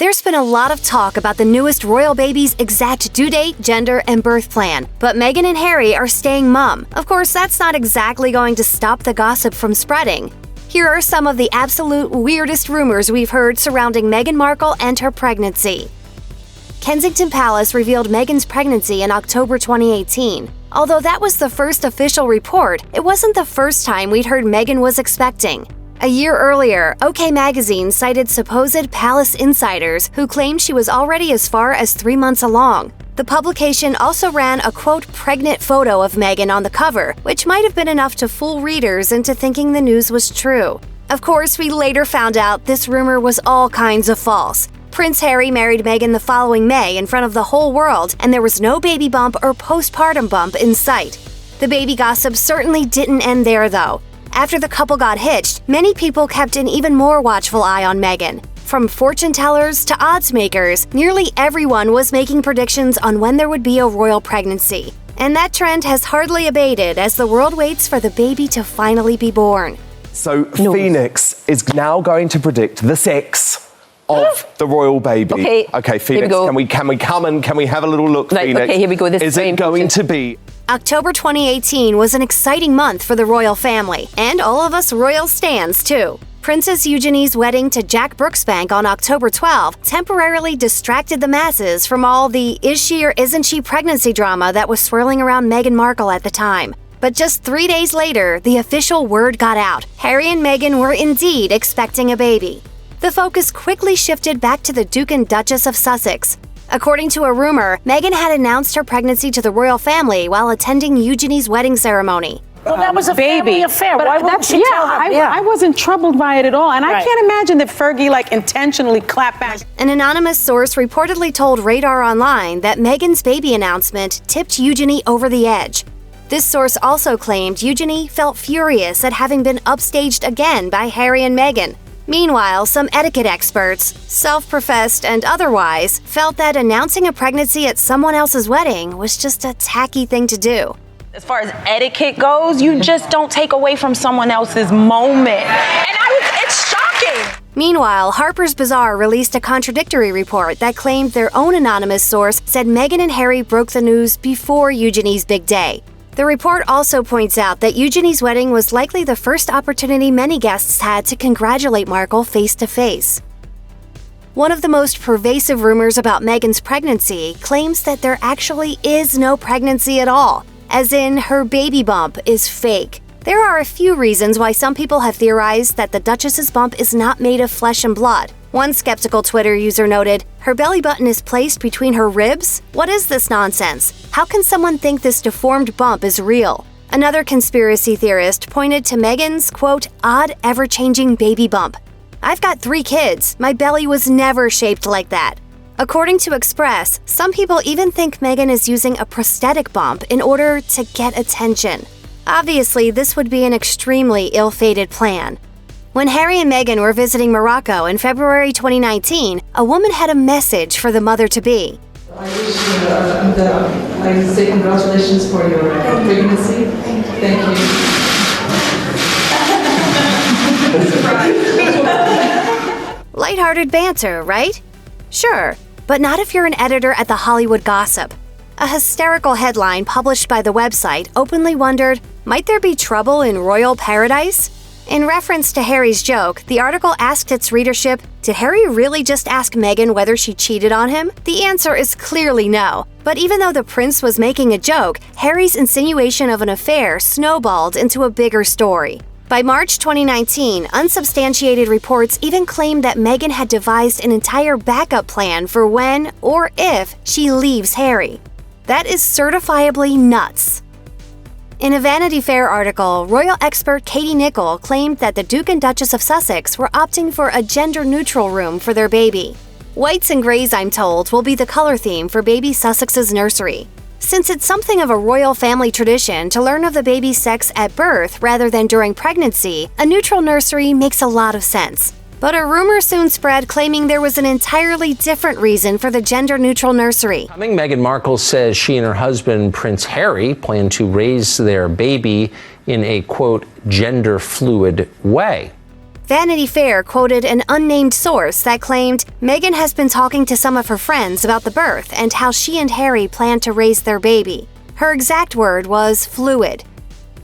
There's been a lot of talk about the newest royal baby's exact due date, gender, and birth plan, but Meghan and Harry are staying mum. Of course, that's not exactly going to stop the gossip from spreading. Here are some of the absolute weirdest rumors we've heard surrounding Meghan Markle and her pregnancy. Kensington Palace revealed Meghan's pregnancy in October 2018. Although that was the first official report, it wasn't the first time we'd heard Meghan was expecting. A year earlier, OK Magazine cited supposed palace insiders who claimed she was already as far as 3 months along. The publication also ran a quote pregnant photo of Meghan on the cover, which might have been enough to fool readers into thinking the news was true. Of course, we later found out this rumor was all kinds of false. Prince Harry married Meghan the following May in front of the whole world, and there was no baby bump or postpartum bump in sight. The baby gossip certainly didn't end there, though. After the couple got hitched, many people kept an even more watchful eye on Meghan. From fortune tellers to odds makers, nearly everyone was making predictions on when there would be a royal pregnancy. And that trend has hardly abated as the world waits for the baby to finally be born. So Phoenix is now going to predict the sex of the royal baby. Okay, Phoenix, can we have a little look, Right, Phoenix? okay, here we go. This is it going to be... October 2018 was an exciting month for the royal family, and all of us royal stans too. Princess Eugenie's wedding to Jack Brooksbank on October 12 temporarily distracted the masses from all the is she or isn't she pregnancy drama that was swirling around Meghan Markle at the time. But just 3 days later, the official word got out. Harry and Meghan were indeed expecting a baby. The focus quickly shifted back to the Duke and Duchess of Sussex. According to a rumor, Meghan had announced her pregnancy to the royal family while attending Eugenie's wedding ceremony. Well, that was a family affair. But Why wouldn't she tell her? I wasn't troubled by it at all. And I can't imagine that Fergie, intentionally clapped back. An anonymous source reportedly told Radar Online that Meghan's baby announcement tipped Eugenie over the edge. This source also claimed Eugenie felt furious at having been upstaged again by Harry and Meghan. Meanwhile, some etiquette experts, self-professed and otherwise, felt that announcing a pregnancy at someone else's wedding was just a tacky thing to do. As far as etiquette goes, you just don't take away from someone else's moment. And it's shocking. Meanwhile, Harper's Bazaar released a contradictory report that claimed their own anonymous source said Meghan and Harry broke the news before Eugenie's big day. The report also points out that Eugenie's wedding was likely the first opportunity many guests had to congratulate Markle face-to-face. One of the most pervasive rumors about Meghan's pregnancy claims that there actually is no pregnancy at all, as in her baby bump is fake. There are a few reasons why some people have theorized that the Duchess's bump is not made of flesh and blood. One skeptical Twitter user noted, "Her belly button is placed between her ribs? What is this nonsense? How can someone think this deformed bump is real?" Another conspiracy theorist pointed to Meghan's, quote, odd, ever-changing baby bump. "I've got 3 kids. My belly was never shaped like that." According to Express, some people even think Meghan is using a prosthetic bump in order to get attention. Obviously, this would be an extremely ill-fated plan. When Harry and Meghan were visiting Morocco in February 2019, a woman had a message for the mother-to-be. I wish you, I say congratulations for your pregnancy. Thank you. Lighthearted banter, right? Sure, but not if you're an editor at the Hollywood Gossip. A hysterical headline published by the website openly wondered, might there be trouble in royal paradise? In reference to Harry's joke, the article asked its readership, did Harry really just ask Meghan whether she cheated on him? The answer is clearly no. But even though the prince was making a joke, Harry's insinuation of an affair snowballed into a bigger story. By March 2019, unsubstantiated reports even claimed that Meghan had devised an entire backup plan for when, or if, she leaves Harry. That is certifiably nuts. In a Vanity Fair article, royal expert Katie Nicholl claimed that the Duke and Duchess of Sussex were opting for a gender-neutral room for their baby. Whites and grays, I'm told, will be the color theme for baby Sussex's nursery. Since it's something of a royal family tradition to learn of the baby's sex at birth rather than during pregnancy, a neutral nursery makes a lot of sense. But a rumor soon spread claiming there was an entirely different reason for the gender-neutral nursery. Meghan Markle says she and her husband, Prince Harry, plan to raise their baby in a, quote, gender-fluid way. Vanity Fair quoted an unnamed source that claimed Meghan has been talking to some of her friends about the birth and how she and Harry plan to raise their baby. Her exact word was fluid.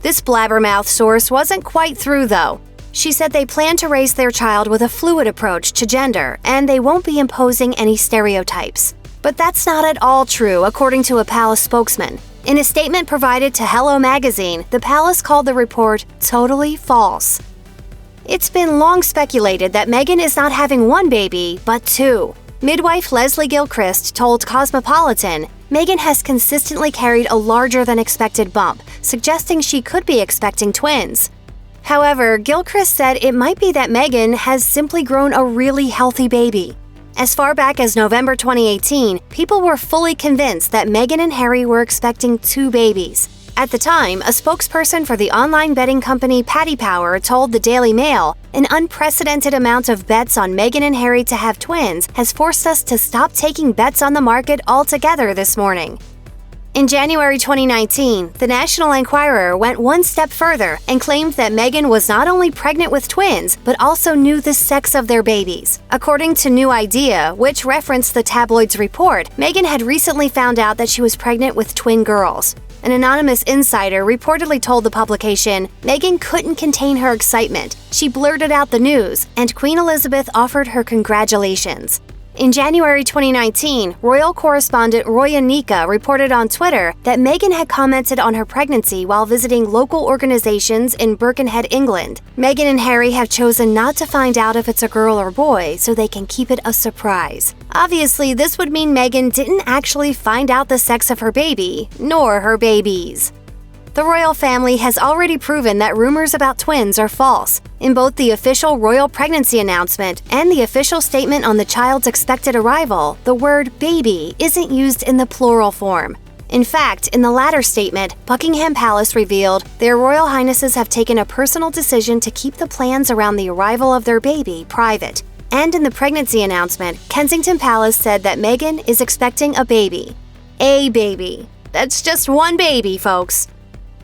This blabbermouth source wasn't quite through, though. She said they plan to raise their child with a fluid approach to gender, and they won't be imposing any stereotypes. But that's not at all true, according to a palace spokesman. In a statement provided to Hello magazine, the palace called the report totally false. It's been long speculated that Meghan is not having one baby, but two. Midwife Leslie Gilchrist told Cosmopolitan, Meghan has consistently carried a larger than expected bump, suggesting she could be expecting twins. However, Gilchrist said it might be that Meghan has simply grown a really healthy baby. As far back as November 2018, people were fully convinced that Meghan and Harry were expecting two babies. At the time, a spokesperson for the online betting company Paddy Power told the Daily Mail, an unprecedented amount of bets on Meghan and Harry to have twins has forced us to stop taking bets on the market altogether this morning. In January 2019, the National Enquirer went one step further and claimed that Meghan was not only pregnant with twins, but also knew the sex of their babies. According to New Idea, which referenced the tabloids report, Meghan had recently found out that she was pregnant with twin girls. An anonymous insider reportedly told the publication, Meghan couldn't contain her excitement. She blurted out the news, and Queen Elizabeth offered her congratulations. In January 2019, royal correspondent Roya Nika reported on Twitter that Meghan had commented on her pregnancy while visiting local organizations in Birkenhead, England. Meghan and Harry have chosen not to find out if it's a girl or boy so they can keep it a surprise. Obviously, this would mean Meghan didn't actually find out the sex of her baby, nor her babies. The royal family has already proven that rumors about twins are false. In both the official royal pregnancy announcement and the official statement on the child's expected arrival, the word baby isn't used in the plural form. In fact, in the latter statement, Buckingham Palace revealed their Royal Highnesses have taken a personal decision to keep the plans around the arrival of their baby private. And in the pregnancy announcement, Kensington Palace said that Meghan is expecting a baby. A baby. That's just one baby, folks.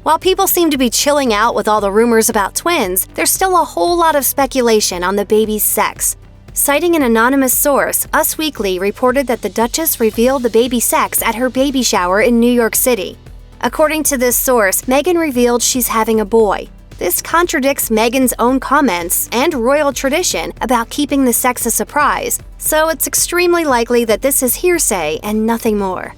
While people seem to be chilling out with all the rumors about twins, there's still a whole lot of speculation on the baby's sex. Citing an anonymous source, Us Weekly reported that the Duchess revealed the baby's sex at her baby shower in New York City. According to this source, Meghan revealed she's having a boy. This contradicts Meghan's own comments and royal tradition about keeping the sex a surprise, so it's extremely likely that this is hearsay and nothing more.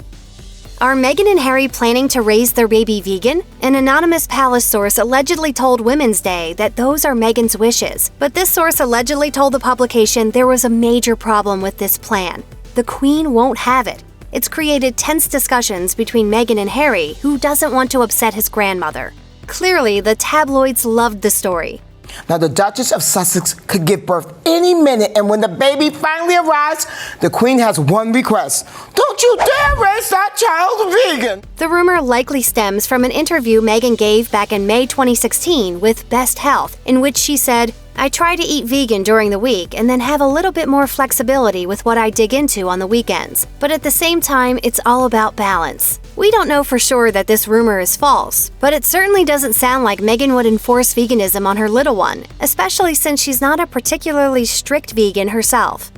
Are Meghan and Harry planning to raise their baby vegan? An anonymous palace source allegedly told Women's Day that those are Meghan's wishes, but this source allegedly told the publication there was a major problem with this plan. The Queen won't have it. It's created tense discussions between Meghan and Harry, who doesn't want to upset his grandmother. Clearly, the tabloids loved the story. Now, the Duchess of Sussex could give birth any minute, and when the baby finally arrives, the Queen has one request. Don't you dare raise that child vegan! The rumor likely stems from an interview Meghan gave back in May 2016 with Best Health, in which she said, I try to eat vegan during the week and then have a little bit more flexibility with what I dig into on the weekends. But at the same time, it's all about balance. We don't know for sure that this rumor is false, but it certainly doesn't sound like Meghan would enforce veganism on her little one, especially since she's not a particularly strict vegan herself.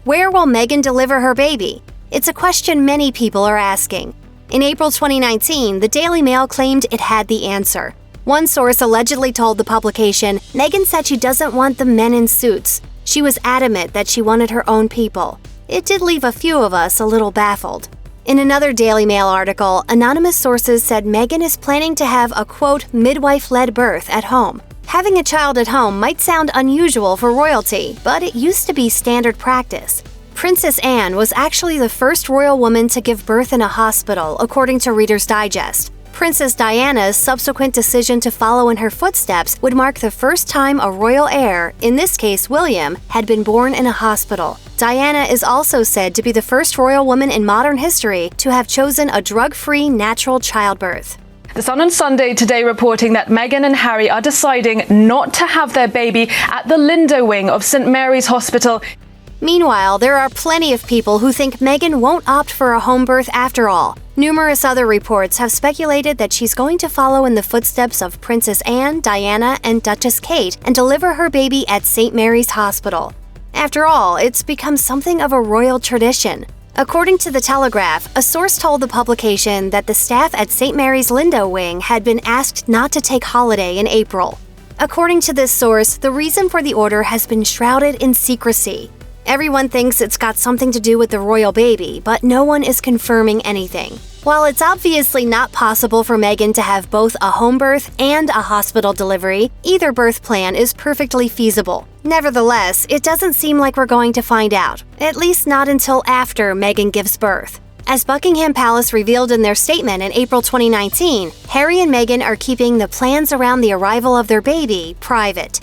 Where will Meghan deliver her baby? It's a question many people are asking. In April 2019, the Daily Mail claimed it had the answer. One source allegedly told the publication, Meghan said she doesn't want the men in suits. She was adamant that she wanted her own people. It did leave a few of us a little baffled. In another Daily Mail article, anonymous sources said Meghan is planning to have a, quote, midwife-led birth at home. Having a child at home might sound unusual for royalty, but it used to be standard practice. Princess Anne was actually the first royal woman to give birth in a hospital, according to Reader's Digest. Princess Diana's subsequent decision to follow in her footsteps would mark the first time a royal heir, in this case William, had been born in a hospital. Diana is also said to be the first royal woman in modern history to have chosen a drug-free natural childbirth. The Sun on Sunday today reporting that Meghan and Harry are deciding not to have their baby at the Lindo Wing of St Mary's Hospital. Meanwhile, there are plenty of people who think Meghan won't opt for a home birth after all. Numerous other reports have speculated that she's going to follow in the footsteps of Princess Anne, Diana, and Duchess Kate and deliver her baby at St. Mary's Hospital. After all, it's become something of a royal tradition. According to The Telegraph, a source told the publication that the staff at St. Mary's Lindo Wing had been asked not to take holiday in April. According to this source, the reason for the order has been shrouded in secrecy. Everyone thinks it's got something to do with the royal baby, but no one is confirming anything. While it's obviously not possible for Meghan to have both a home birth and a hospital delivery, either birth plan is perfectly feasible. Nevertheless, it doesn't seem like we're going to find out, at least not until after Meghan gives birth. As Buckingham Palace revealed in their statement in April 2019, Harry and Meghan are keeping the plans around the arrival of their baby private.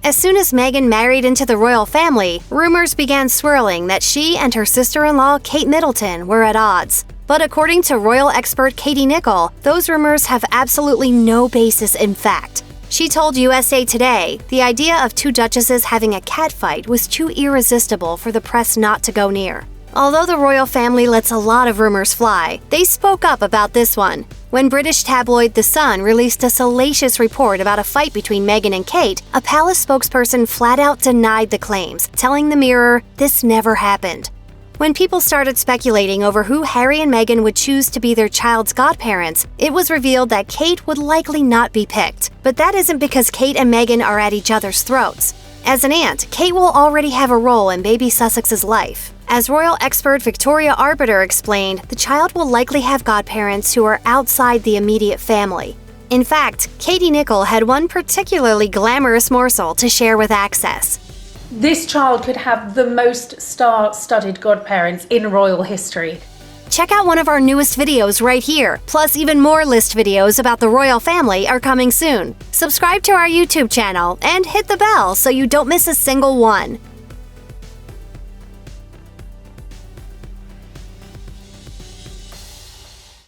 As soon as Meghan married into the royal family, rumors began swirling that she and her sister-in-law Kate Middleton were at odds. But according to royal expert Katie Nicholl, those rumors have absolutely no basis in fact. She told USA Today the idea of two duchesses having a catfight was too irresistible for the press not to go near. Although the royal family lets a lot of rumors fly, they spoke up about this one. When British tabloid The Sun released a salacious report about a fight between Meghan and Kate, a palace spokesperson flat out denied the claims, telling the Mirror this never happened. When people started speculating over who Harry and Meghan would choose to be their child's godparents, it was revealed that Kate would likely not be picked. But that isn't because Kate and Meghan are at each other's throats. As an aunt, Kate will already have a role in baby Sussex's life. As royal expert Victoria Arbiter explained, the child will likely have godparents who are outside the immediate family. In fact, Katie Nicholl had one particularly glamorous morsel to share with Access. This child could have the most star-studded godparents in royal history. Check out one of our newest videos right here. Plus, even more list videos about the royal family are coming soon. Subscribe to our YouTube channel and hit the bell so you don't miss a single one.